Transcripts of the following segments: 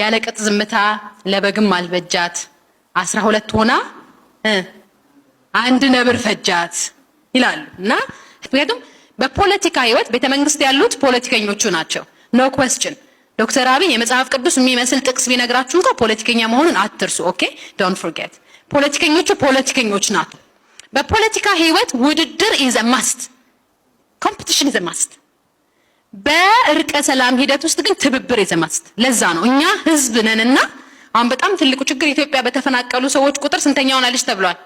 ያለቅጥ ዝምታ ለበግም አልበጃት 12 ሆና አንድ ነብር ፈጃት ይላሉ እና ምክንያቱም በፖለቲካ ህይወት ቤተመንግስት ያሉት ፖለቲከኞቹ ናቸው ኖ ኩዌስችን ዶክተር አብይ የመጽሐፍ ቅዱስ የሚመስል ጥቅስ ቢነግራችሁ እንኳን ፖለቲከኛ መሆኑን አትርሱ ኦኬ ዶንት ፎርጌት ፖለቲከኞቹ ፖለቲከኞች ናቸው በፖለቲካ ህይወት ውድድር ኢዝ አ ማስት ኮምፒቲሽን ኢዝ አ ማስት በእርቀ ሰላም ሂደት ውስጥ ግን ትብብር ኢዝ አ ማስት ለዛ ነው እኛ ህዝብ ነንና አሁን በጣም ትልቁ ችግር ኢትዮጵያ በተፈናቀሉ ሰዎች ቁጥር ስንተኛው ናልሽ ተብሏል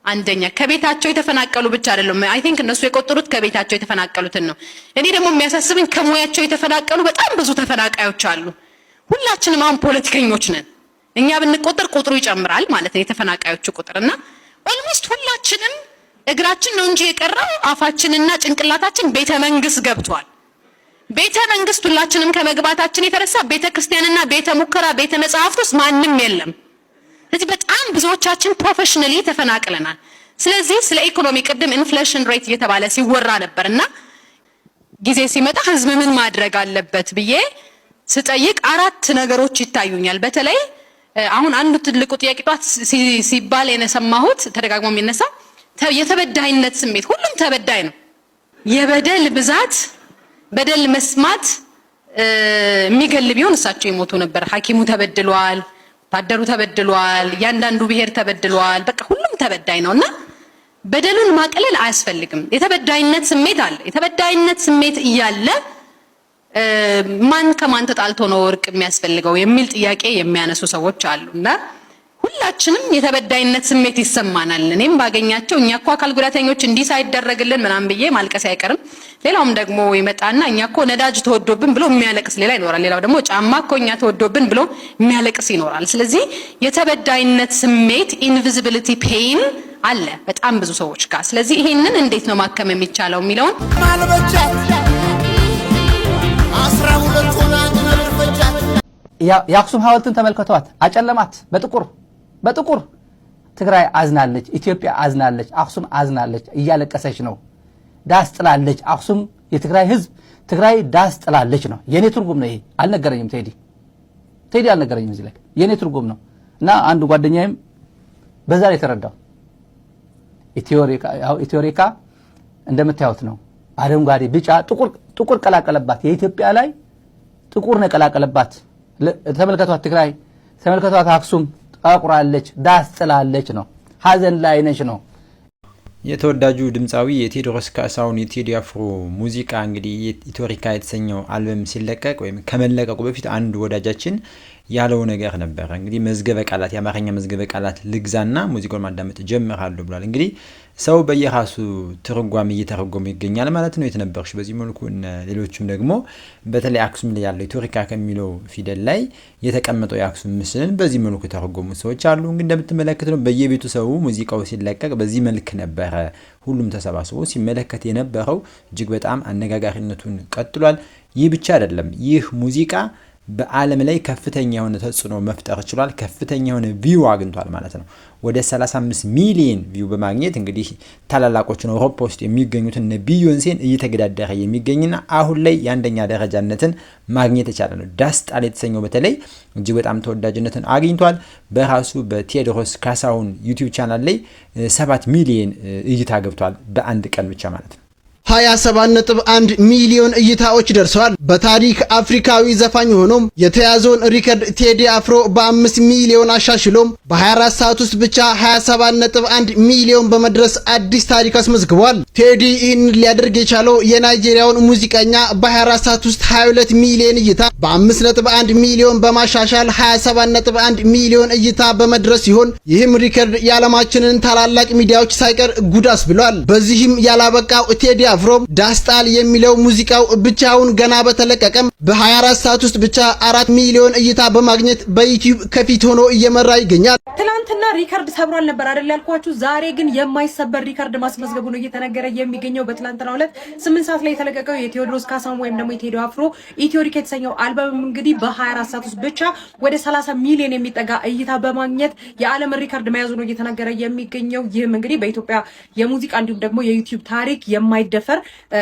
አንደኛ ከቤታቸው የተፈናቀሉ ብቻ አይደለም አይ ቲንክ እነሱ የቆጠሩት ከቤታቸው የተፈናቀሉትን ነው እኔ ደግሞ የሚያሳስበኝ ከሙያቸው የተፈናቀሉ በጣም ብዙ ተፈናቃዮች አሉ ሁላችንም አሁን ፖለቲከኞች ነን እኛ ብንቆጠር ቁጥሩ ይጨምራል ማለት ነው የተፈናቃዮቹ ቁጥርና ኦልሞስት ሁላችንም እግራችን ነው እንጂ የቀረው አፋችንና ጭንቅላታችን ቤተ መንግስት ገብቷል ቤተ መንግስት ሁላችንም ከመግባታችን የተረሳ ቤተ ክርስቲያንና ቤተ ሙከራ ቤተ መጻሕፍት ማንንም የለም ስለዚህ በጣም ብዙዎቻችን ፕሮፌሽናሊ ተፈናቅለናል ስለዚህ ስለ ኢኮኖሚ ቅድም ኢንፍሌሽን ሬት እየተባለ ሲወራ ነበርና ጊዜ ሲመጣ ህዝብ ምን ማድረግ አለበት ብዬ ስጠይቅ አራት ነገሮች ይታዩኛል በተለይ አሁን አንዱ ትልቁ ጥያቄ ጧት ሲባል የነሰማሁት ተደጋግሞ የሚነሳ የተበዳይነት ስሜት ሁሉም ተበዳይ ነው የበደል ብዛት በደል መስማት የሚገል ቢሆን እሳቸው ይሞቱ ነበር ሐኪሙ ተበድሏል ታደሩ ተበድሏል ያንዳንዱ ብሔር ተበድሏል በቃ ሁሉም ተበዳይ ነውና በደሉን ማቀለል አያስፈልግም የተበዳይነት ስሜት አለ የተበዳይነት ስሜት እያለ ማን ከማን ተጣልቶ ነው ወርቅ የሚያስፈልገው የሚል ጥያቄ የሚያነሱ ሰዎች አሉና ሁላችንም የተበዳይነት ስሜት ይሰማናል እኔም ባገኛቸው እኛኮ አካል ጉዳተኞች እንዲህ ሳይደረግልን ምናምን ብዬ ማልቀስ አይቀርም ሌላውም ደግሞ ይመጣና እኛኮ ነዳጅ ተወዶብን ብሎ የሚያለቅስ ሌላ ይኖራል ሌላው ደግሞ ጫማኮ እኛ ተወዶብን ብሎ የሚያለቅስ ይኖራል ስለዚህ የተበዳይነት ስሜት ኢንቪዚቢሊቲ ፔን አለ በጣም ብዙ ሰዎች ጋር ስለዚህ ይሄንን እንዴት ነው ማከም የሚቻለው የሚለውን ማልበጃት 12 ሆና ነብር ፈጃት የአክሱም ሐውልትን ተመልከቷት አጨለማት በጥቁር ትግራይ አዝናለች ኢትዮጵያ አዝናለች አክሱም አዝናለች እያለቀሰች ነው ዳስ ጥላለች አክሱም የትግራይ ህዝብ ትግራይ ዳስ ጥላለች ነው የኔ ትርጉም ነው ይሄ አልነገረኝም ቴዲ አልነገረኝም እዚህ ላይ የኔ ትርጉም ነው እና አንዱ ጓደኛዬም በዛ ላይ ተረዳው ኢትዮሪካ እንደምታዩት ነው አረንጓዴ ቢጫ ጥቁር ቀላቀለባት የኢትዮጵያ ላይ ጥቁር ነው ቀላቀለባት ተመልከቷት ትግራይ ተመልከቷት አክሱም አቁራለች ዳስ ጥላለች ነው ሀዘን ላይ ነች ነው የተወዳጁ ድምጻዊ የቴዎድሮስ ካሳሁን የቴዲ አፍሮ ሙዚቃ እንግዲህ ኢትዮሪካ የተሰኘው አልበም ሲለቀቅ ወይም ከመለቀቁ በፊት አንድ ወዳጃችን ያለው ነገር ነበር እንግዲህ መዝገበ ቃላት የአማርኛ መዝገበ ቃላት ልግዛና ሙዚቃውን ማዳመጥ ጀምራለሁ ብሏል እንግዲህ ሰው በየራሱ ትርጓሜ እየተረጎመ ይገኛል ማለት ነው የተነበርሽ በዚህ መልኩ ሌሎችም ደግሞ በተለይ አክሱም ላይ ያለው ኢትዮሪካ ከሚለው ፊደል ላይ የተቀመጠው የአክሱም ምስልን በዚህ መልኩ ተረጎሙ ሰዎች አሉ እንግዲህ እንደምትመለከቱ ነው በየቤቱ ሰው ሙዚቃው ሲለቀቅ በዚህ መልክ ነበር ሁሉም ተሰባስቦ ሲመለከት የነበረው እጅግ በጣም አነጋጋሪነቱን ቀጥሏል ይህ ብቻ አይደለም ይህ ሙዚቃ በአለም ላይ ከፍተኛ የሆነ ተጽዕኖ መፍጠር ይችላል ከፍተኛ የሆነ ቪው አግኝቷል ማለት ነው ወደ 35 ሚሊዮን ቪው በማግኘት እንግዲህ ታላላቆች ነው አውሮፓ ውስጥ የሚገኙት እነ ቢዮንሴን እየተገዳደረ የሚገኝና አሁን ላይ የአንደኛ ደረጃነትን ማግኘት የቻለ ነው ዳስ ጣል የተሰኘው በተለይ እጅግ በጣም ተወዳጅነትን አግኝቷል በራሱ በቴዎድሮስ ካሳሁን ዩቲዩብ ቻናል ላይ 7 ሚሊዮን እይታ ገብቷል በአንድ ቀን ብቻ ማለት ነው 27.1 ሚሊዮን እይታዎች ደርሰዋል በታሪክ አፍሪካዊ ዘፋኝ ሆኖም የተያዘውን ሪከርድ ቴዲ አፍሮ በ5 ሚሊዮን አሻሽሎም በ24 ሰዓት ውስጥ ብቻ 27.1 ሚሊዮን በመድረስ አዲስ ታሪክ አስመዝግቧል ቴዲ ይህን ሊያደርግ የቻለው የናይጄሪያውን ሙዚቀኛ በ24 ሰዓት ውስጥ 22 ሚሊዮን እይታ በ5.1 ሚሊዮን በማሻሻል 27.1 ሚሊዮን እይታ በመድረስ ሲሆን ይህም ሪከርድ የዓለማችንን ታላላቅ ሚዲያዎች ሳይቀር ጉዳስ ብሏል በዚህም ያላበቃው ቴዲ አፍሮም ዳስጣል የሚለው ሙዚቃው ብቻውን ገና በተለቀቀም በ24 ሰዓት ውስጥ ብቻ 4 ሚሊዮን እይታ በማግኘት በዩቲዩብ ከፊት ሆኖ እየመራ ይገኛል ትላንትና ሪከርድ ሰብሯል ነበር አይደል ያልኳችሁ ዛሬ ግን የማይሰበር ሪከርድ ማስመዝገቡ ነው እየተነገረ የሚገኘው በትላንትናው ዕለት 8 ሰዓት ላይ የተለቀቀው የቴዎድሮስ ካሳሁን ወይም ደግሞ የቴዲ አፍሮ ኢትዮሪካ የተሰኘው አልበም እንግዲህ በ24 ሰዓት ውስጥ ብቻ ወደ 30 ሚሊዮን የሚጠጋ እይታ በማግኘት የዓለም ሪከርድ መያዙ ነው እየተነገረ የሚገኘው ይህም እንግዲህ በኢትዮጵያ የሙዚቃ እንዲሁም ደግሞ የዩቲዩብ ታሪክ የማይደ የማይደፈር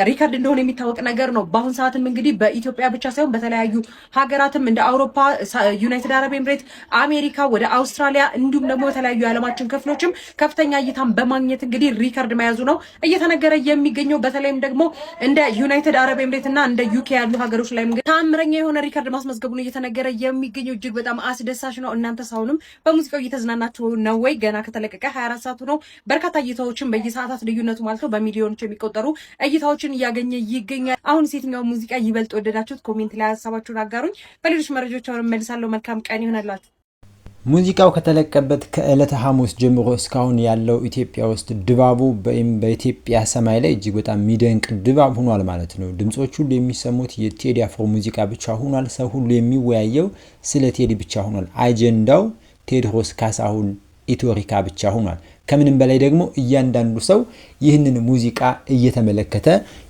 ሪከርድ እንደሆነ የሚታወቅ ነገር ነው። በአሁን ሰዓትም እንግዲህ በኢትዮጵያ ብቻ ሳይሆን በተለያዩ ሀገራትም እንደ አውሮፓ፣ ዩናይትድ አረብ ኤምሬት፣ አሜሪካ፣ ወደ አውስትራሊያ እንዲሁም ደግሞ በተለያዩ የዓለማችን ክፍሎችም ከፍተኛ እይታን በማግኘት እንግዲህ ሪከርድ መያዙ ነው እየተነገረ የሚገኘው። በተለይም ደግሞ እንደ ዩናይትድ አረብ ኤምሬት እና እንደ ዩኬ ያሉ ሀገሮች ላይ እንግዲህ ታምረኛ የሆነ ሪከርድ ማስመዝገቡ ነው እየተነገረ የሚገኘው። እጅግ በጣም አስደሳች ነው። እናንተ ሳውንም በሙዚቃው እየተዝናናችሁ ነው ወይ? ገና ከተለቀቀ 24 ሰዓቱ ነው። በርካታ እይታዎችን በየሰዓታት ልዩነቱ ማለት ነው በሚሊዮኖች የሚቆጠሩ እይታዎችን እያገኘ ይገኛል። አሁን የትኛው ሙዚቃ ይበልጥ ወደዳችሁት? ኮሜንት ላይ ሀሳባችሁን አጋሩኝ። በሌሎች መረጃዎች አሁን መልሳለሁ። መልካም ቀን ይሆንላችሁ። ሙዚቃው ከተለቀበት ከዕለተ ሐሙስ ጀምሮ እስካሁን ያለው ኢትዮጵያ ውስጥ ድባቡ በኢትዮጵያ ሰማይ ላይ እጅግ በጣም የሚደንቅ ድባብ ሆኗል ማለት ነው። ድምጾች ሁሉ የሚሰሙት የቴዲ አፍሮ ሙዚቃ ብቻ ሆኗል። ሰው ሁሉ የሚወያየው ስለ ቴዲ ብቻ ሆኗል። አጀንዳው ቴዎድሮስ ካሳሁን ኢትዮሪካ ብቻ ሆኗል። ከምንም በላይ ደግሞ እያንዳንዱ ሰው ይህንን ሙዚቃ እየተመለከተ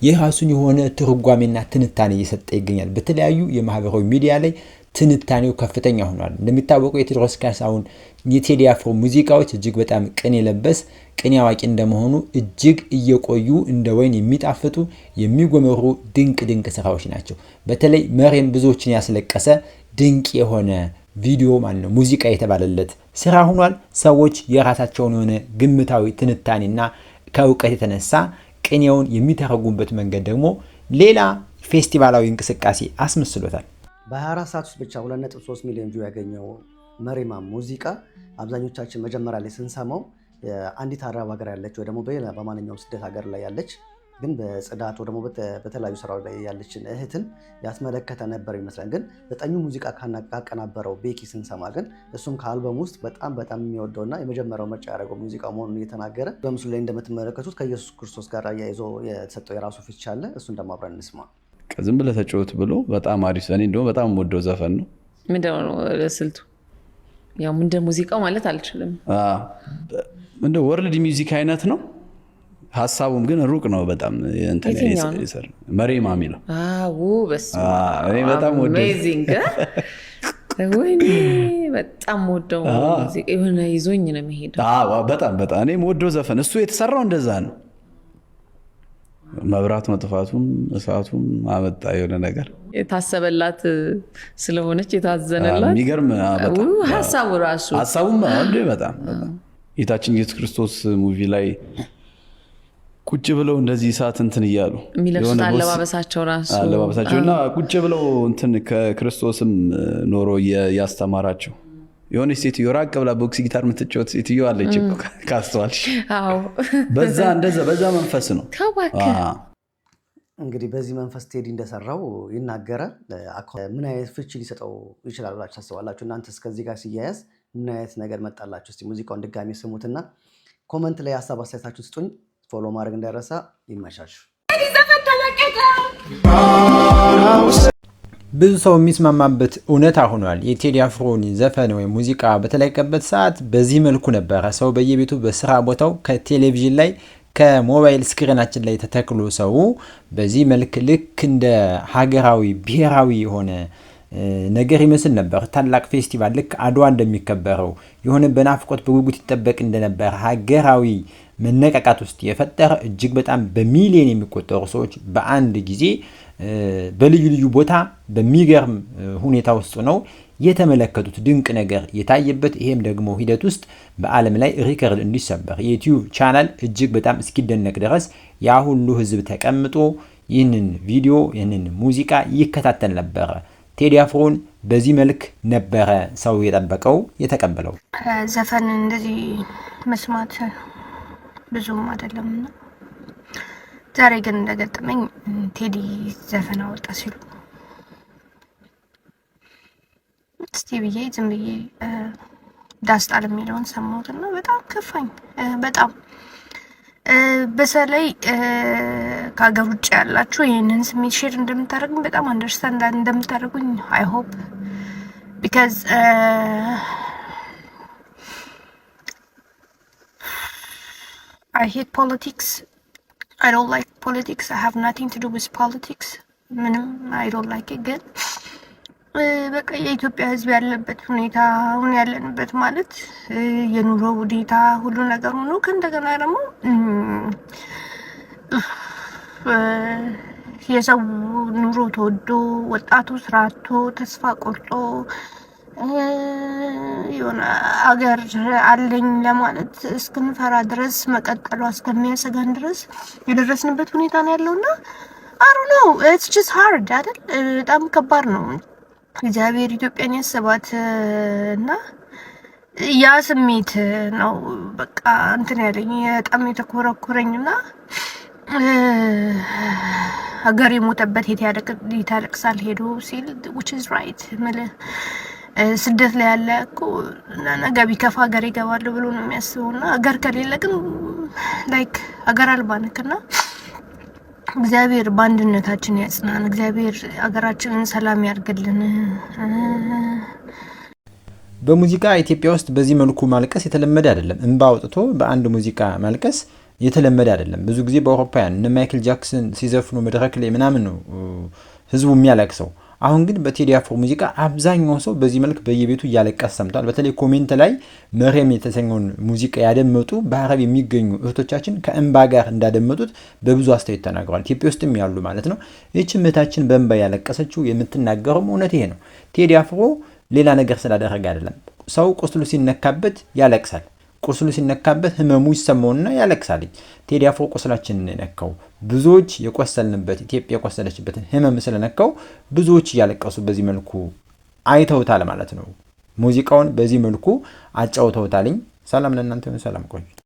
የራሱን የሆነ ትርጓሜና ትንታኔ እየሰጠ ይገኛል። በተለያዩ የማህበራዊ ሚዲያ ላይ ትንታኔው ከፍተኛ ሆኗል። እንደሚታወቀው የቴዎድሮስ ካሳሁን የቴዲ አፍሮ ሙዚቃዎች እጅግ በጣም ቅኔ የለበስ ቅኔ አዋቂ እንደመሆኑ እጅግ እየቆዩ እንደ ወይን የሚጣፍጡ የሚጎመሩ ድንቅ ድንቅ ስራዎች ናቸው። በተለይ መሬን ብዙዎችን ያስለቀሰ ድንቅ የሆነ ቪዲዮ ማለት ነው ሙዚቃ የተባለለት ስራ ሆኗል። ሰዎች የራሳቸውን የሆነ ግምታዊ ትንታኔና ከእውቀት የተነሳ ቅኔውን የሚተረጉሙበት መንገድ ደግሞ ሌላ ፌስቲቫላዊ እንቅስቃሴ አስመስሎታል። በ24 ሰዓት ውስጥ ብቻ 2.3 ሚሊዮን ቪው ያገኘው መሪማ ሙዚቃ አብዛኞቻችን መጀመሪያ ላይ ስንሰማው አንዲት አረብ ሀገር ያለች ወይ ደግሞ በማንኛውም ስደት ሀገር ላይ ያለች ግን በጽዳት ወይ ደግሞ በተለያዩ ስራዎች ላይ ያለችን እህትን ያስመለከተ ነበር ይመስላል። ግን 9 ሙዚቃ ካቀናበረው ቤኪ ስንሰማ ግን እሱም ከአልበም ውስጥ በጣም በጣም የሚወደውና የመጀመሪያው ምርጫ ያደረገው ሙዚቃ መሆኑን እየተናገረ በምስሉ ላይ እንደምትመለከቱት ከኢየሱስ ክርስቶስ ጋር አያይዞ የተሰጠው የራሱ ፊቻ አለ። እሱን ደግሞ አብረን እንስማ። ዝም ብለህ ተጫወት ብሎ በጣም አሪፍ እኔ እንደው በጣም ወደው ዘፈን ነው። ምንድነው ስልቱ? ያው ምንድነው ሙዚቃው ማለት አልችልም። እንደ ወርልድ ሚውዚክ አይነት ነው። ሀሳቡም ግን ሩቅ ነው በጣም መሬማ የሚለው እኔ በጣም ወደው አሜዚንግ ወይኔ በጣም ወደው ሙዚቃ የሆነ ይዞኝ ነው የሚሄደው። በጣም በጣም እኔ ወደው ዘፈን እሱ የተሰራው እንደዛ ነው። መብራት መጥፋቱም እሳቱም አመጣ የሆነ ነገር የታሰበላት ስለሆነች የታዘነላት የሚገርም ሀሳቡም በጣም ጌታችን ኢየሱስ ክርስቶስ ሙቪ ላይ ቁጭ ብለው እንደዚህ እሳት እንትን እያሉ የሚለብሱት አለባበሳቸውና ቁጭ ብለው እንትን ከክርስቶስም ኖሮ ያስተማራቸው የሆነ ሴትዮ ራቅ ብላ ቦክስ ጊታር የምትጫወት ሴትዮ አለች እኮ ካስተዋልሽ። በዛ መንፈስ ነው። እንግዲህ በዚህ መንፈስ ቴዲ እንደሰራው ይናገራል። ምን አይነት ፍቺ ሊሰጠው ይችላል ብላችሁ ታስባላችሁ? እናንተ እስከዚህ ጋር ሲያያዝ ምን አይነት ነገር መጣላችሁ? እስቲ ሙዚቃውን ድጋሚ ስሙትና ኮመንት ላይ ሀሳብ አስተያየታችሁ ስጡኝ። ፎሎ ማድረግ እንዳይረሳ። ይመሻሽ። ብዙ ሰው የሚስማማበት እውነታ ሆኗል። የቴዲ አፍሮን ዘፈን ወይም ሙዚቃ በተለቀበት ሰዓት በዚህ መልኩ ነበረ። ሰው በየቤቱ በስራ ቦታው ከቴሌቪዥን ላይ ከሞባይል ስክሪናችን ላይ ተተክሎ ሰው በዚህ መልክ ልክ እንደ ሀገራዊ ብሔራዊ የሆነ ነገር ይመስል ነበር። ታላቅ ፌስቲቫል ልክ አድዋ እንደሚከበረው የሆነ በናፍቆት በጉጉት ይጠበቅ እንደነበር ሀገራዊ መነቃቃት ውስጥ የፈጠረ እጅግ በጣም በሚሊዮን የሚቆጠሩ ሰዎች በአንድ ጊዜ በልዩ ልዩ ቦታ በሚገርም ሁኔታ ውስጥ ነው የተመለከቱት። ድንቅ ነገር የታየበት ይሄም ደግሞ ሂደት ውስጥ በዓለም ላይ ሪከርድ እንዲሰበር የዩቲዩብ ቻናል እጅግ በጣም እስኪደነቅ ድረስ ያ ሁሉ ህዝብ ተቀምጦ ይህንን ቪዲዮ ይህንን ሙዚቃ ይከታተል ነበረ። ቴዲ አፍሮን በዚህ መልክ ነበረ ሰው የጠበቀው የተቀበለው። ዘፈን እንደዚህ መስማት ብዙም አይደለምና ዛሬ ግን እንደገጠመኝ ቴዲ ዘፈን አወጣ ሲሉ እስቲ ብዬ ዝም ብዬ ዳስጣል የሚለውን ሰማሁትና በጣም ከፋኝ። በጣም በተለይ ከሀገር ውጭ ያላችሁ ይህንን ስሜት ሼር እንደምታደርጉኝ በጣም አንደርስታንድ እንደምታደርጉኝ አይ ሆፕ ቢካዝ I hate politics. I don't like politics. I have nothing to do with politics. I don't like it. ግን በቃ የኢትዮጵያ ሕዝብ ያለበት ሁኔታ አሁን ያለንበት ማለት የኑሮ ሁኔታ ሁሉ ነገር ሆኖ ከእንደገና ደግሞ የሰው ኑሮ ተወዶ ወጣቱ ስራቶ ተስፋ ቆርጦ የሆነ አገር አለኝ ለማለት እስክንፈራ ድረስ መቀጠሉ እስከሚያሰጋን ድረስ የደረስንበት ሁኔታ ነው ያለውና I don't know, it's just hard አይደል? በጣም ከባድ ነው። እግዚአብሔር ኢትዮጵያን ያሰባት እና ያ ስሜት ነው በቃ እንትን ያለኝ በጣም የተኮረኮረኝና ሀገር የሞተበት ይታለቅሳል ሄዶ ሲል which is right ማለት ስደት ላይ ያለ እኮ ነገ ቢከፋ ሀገር ይገባል ብሎ ነው የሚያስበውና ሀገር ከሌለ ግን ላይክ ሀገር አልባ ነክና እግዚአብሔር በአንድነታችን ያጽናን። እግዚአብሔር ሀገራችንን ሰላም ያርግልን። በሙዚቃ ኢትዮጵያ ውስጥ በዚህ መልኩ ማልቀስ የተለመደ አይደለም። እንባ አውጥቶ በአንድ ሙዚቃ ማልቀስ የተለመደ አይደለም። ብዙ ጊዜ በአውሮፓውያን እነ ማይክል ጃክሰን ሲዘፍኑ መድረክ ላይ ምናምን ነው ህዝቡ የሚያለቅሰው። አሁን ግን በቴዲ አፍሮ ሙዚቃ አብዛኛው ሰው በዚህ መልክ በየቤቱ እያለቀሰ ሰምቷል። በተለይ ኮሜንት ላይ መሬም የተሰኘውን ሙዚቃ ያደመጡ በአረብ የሚገኙ እህቶቻችን ከእንባ ጋር እንዳደመጡት በብዙ አስተያየት ተናግረዋል። ኢትዮጵያ ውስጥም ያሉ ማለት ነው። ይህች እህታችን በእንባ ያለቀሰችው የምትናገረው እውነት ይሄ ነው። ቴዲ አፍሮ ሌላ ነገር ስላደረገ አይደለም። ሰው ቁስሉ ሲነካበት ያለቅሳል። ቁስሉ ሲነካበት ህመሙ ይሰማውና ያለቅሳል። ቴዲ አፍሮ ቁስላችንን ነካው። ብዙዎች የቆሰልንበት ኢትዮጵያ የቆሰለችበትን ህመም ስለነካው ብዙዎች ያለቀሱ በዚህ መልኩ አይተውታል ማለት ነው። ሙዚቃውን በዚህ መልኩ አጫውተውታልኝ። ሰላም ለእናንተ ይሁን። ሰላም ቆዩ።